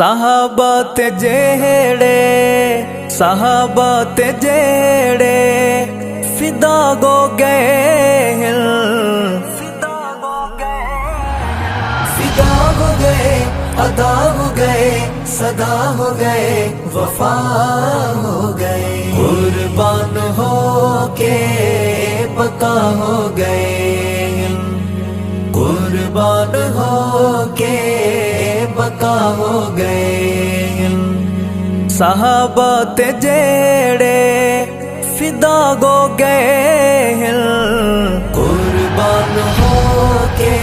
صحابہ تے جیڑے فدا گو گئے ادا ہو گئے صدا ہو گئے وفا ہو گئے قربان ہو کے بقا ہو گئے قربان ہو کے بقا ہو گئے صحابہ تے جیڑے فدا گو گئے قربان ہو کے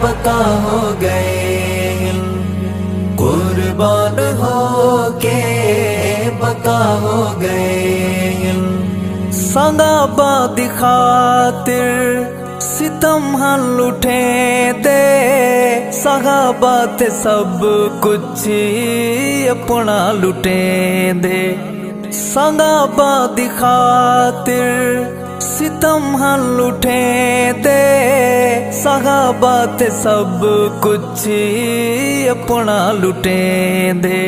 بقا ہو گئے قربان ہو کے بقا ہو گئے صحابہ دی خاطر ستم ہن لٹھے دے صحابہ تے سب کچھ اپنا لٹے دے صحابہ دی خاطر ستم ہن لٹھے دے صحابہ تے سب کچھ اپنا لٹے دے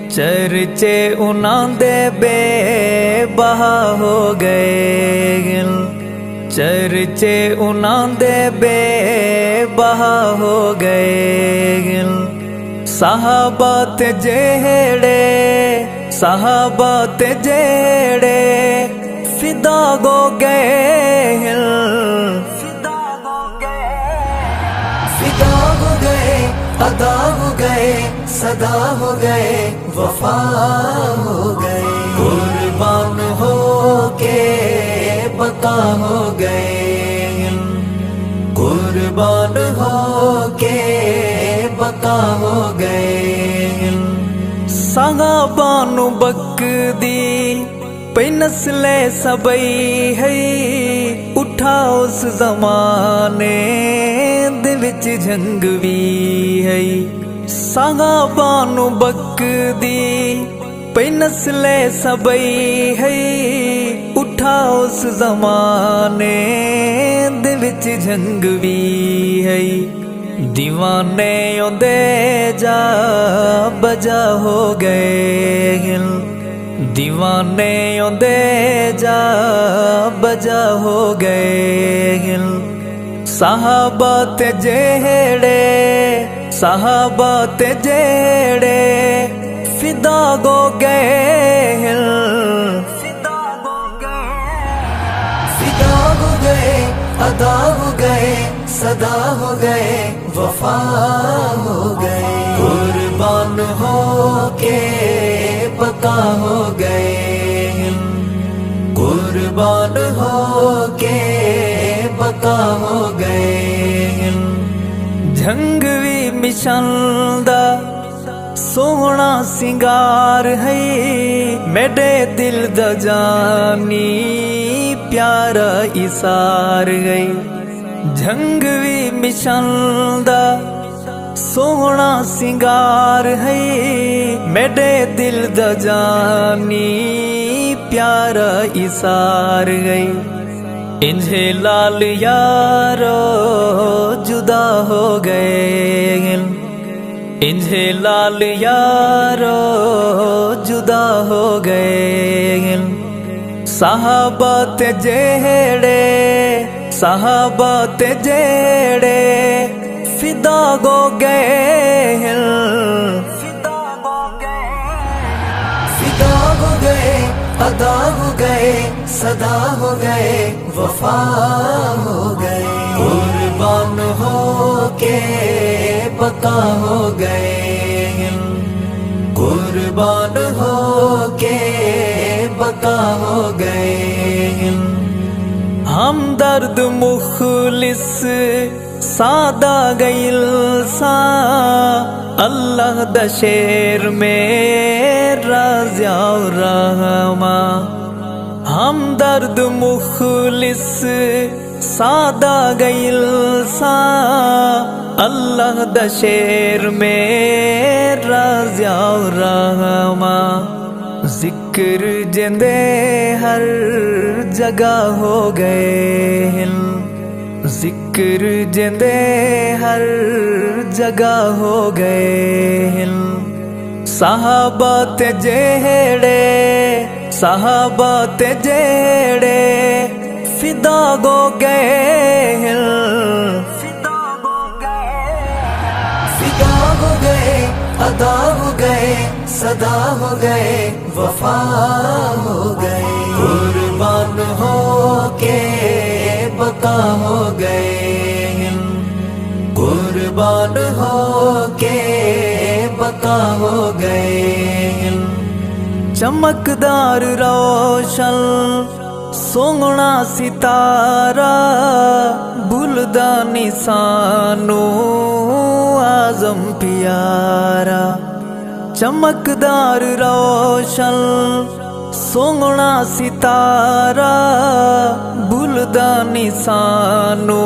چرچے انہاں دے بے بہا ہو گئے چرچے انہاں دے بے بہا ہو گئے صحابہ تے جیڑے فدا گو گئے فدا ہو گئے ادا ہو گئے صدا ہو گئے وفا ہو گئے قربان ہو کے بقا ہو گئے قربان ہو کے بقا ہو گئے صحابہ نو بکدی پئی نسل سبئی ہے اٹھا اس زمانے دے وچ جنگ وی ہے صحابہ نو بکدی پئی نسل سبئی ہے اٹھا اس زمانے دے وچ جنگ وی ہے دیوانے اوندے جا بجا ہو گئے دیوانے اوندے جا بجا ہو گئے صحابہ تے جیڑے فدا گو گئے فدا ہو گئے ادا ہو گئے صدا ہو گئے وفا ہو گئے قربان ہو کے بقا ہو گئے قربان ہو کے بقا ہو گئے جنگ وی مشن دا سونا سنگار ہے میرے دل دا جانی پیارا ایثار گئی جنگ وی مشن دا سونا سنگار ہے میرے دل دا جانی پیارا ایثار گئی انجھے لال یارو جدا ہو گئے انجھے لال یارو جدا ہو گئے صحابہ تے جیڑے فدا گو گئے فدا ہو گئے ادا ہو گئے صدا ہو گئے وفا ہو گئے قربان ہو کے بقا ہو گئے قربان ہو کے بقا ہو گئے ہمدرد مخلص سادہ گئل سا اللہ دا شیر میں رازیا رحمہ ہمدرد مخلص سادہ گئل سا اللہ دا شیر میں رازیا رحمہ ذکر جندے ہر جگہ ہو گئے ذکر جندے ہر جگہ ہو گئے صحابہ تے جیڑے صحابہ تے جیڑے فدا ہو گئے فدا ہو گئے ادا ہو گئے صدا ہو گئے وفا ہو گئے قربان ہو کے بقا ہو گئے قربان ہو کے بقا ہو گئے چمکدار روشن سوہنا ستارہ بھولدا نہیں سانو اعظم پیارا چمکدار روشن سوہنا ستارہ بھولدا نہیں سانو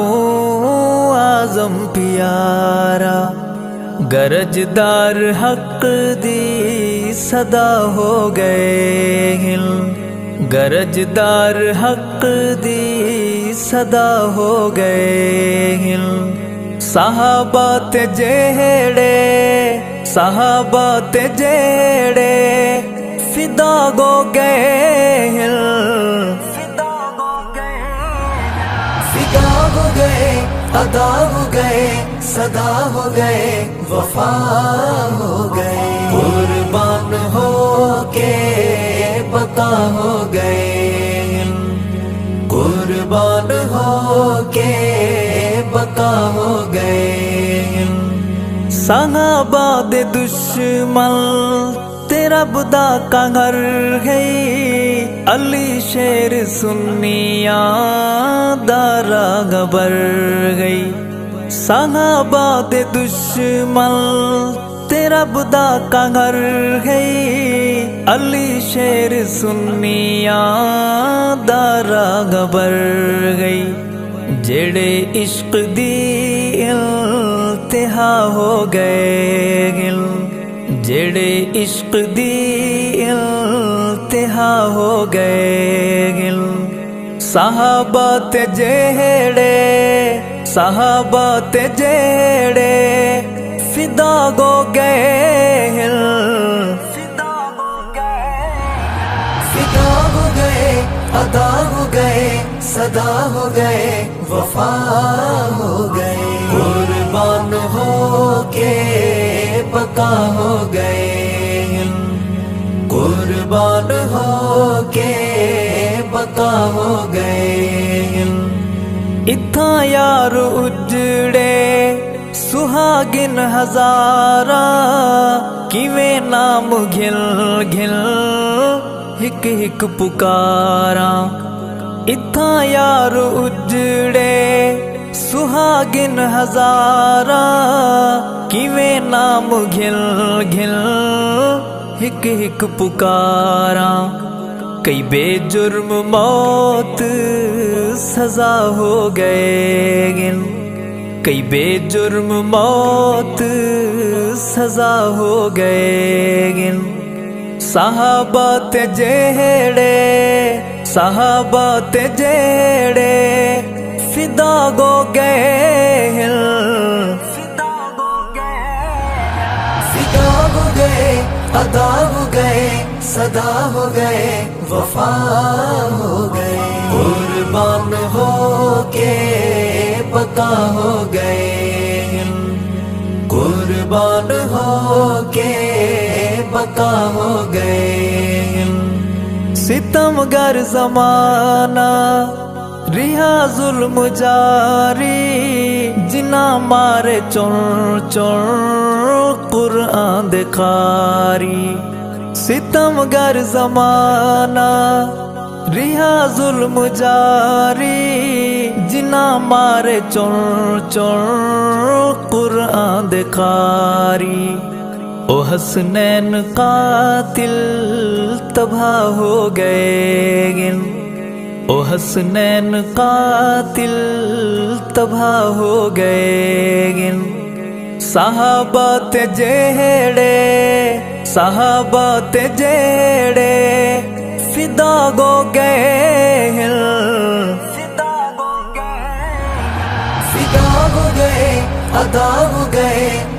اعظم پیارا گرجدار حق دی صدا ہو گئے گرجدار حق دی صدا ہو گئے صحابہ تے جیڑے صحابہ تے جیڑے فدا ہو گئے فدا ہو گئے ادا ہو گئے صدا ہو گئے وفا ہو گئے قربان ہو کے بقا ہو گئے قربان ہو کے بقا ہو گئے صحابہ دے دشمن تیرا بدا کنگر گئی علی شیر سنیاں دارا گبر گئی صحابہ دے دشمن تیرا بدا کنگر گئی علی شیر سنیاں دارا گبر گئی جڑے عشق دی انتہا ہو گئے جڑے عشق دی انتہا ہو گئے صحابہ تے جیڑے صحابہ تے جیڑے فدا ہو گئے فدا ہو گئے ادا ہو گئے صدا ہو گئے وفا ہو گئے قربان ہو کے بقا ہو گئے قربان ہو کے بقا ہو گئے اتھاں یار اجڑے سہاگن ہزارہ کیویں نام گھل گھل ہک ہک پکاراں اتھاں یار اجڑے سہاگن ہزارہ کیویں نام گھل گھل ہک ہک پکاراں کئی بے جرم موت سزا ہو گئے کئی بے جرم موت سزا ہو گئے صحابہ تے جیڑے صحابہ تے جیڑے فدا ہو گئے فدا ہو گئے ادا ہو گئے صدا ہو گئے وفا ہو گئے قربان ہو کے بقا ہو گئے قربان ہو کے بقا ہو گئے ستمگر زمانہ رہا ظلم جاری جنا مارے چون چون قرآن دکھاری ستمگر زمانہ رہا ظلم جاری جنا مارے چون چون قرآن دکھاری او حسنین قاتل تباہ ہو گئے او حسنین قاتل تباہ ہو گئے صحابہ تے جیڑے صحابہ تے جیڑے فدا ہو گئے فدا ہو گئے ادا ہو گئے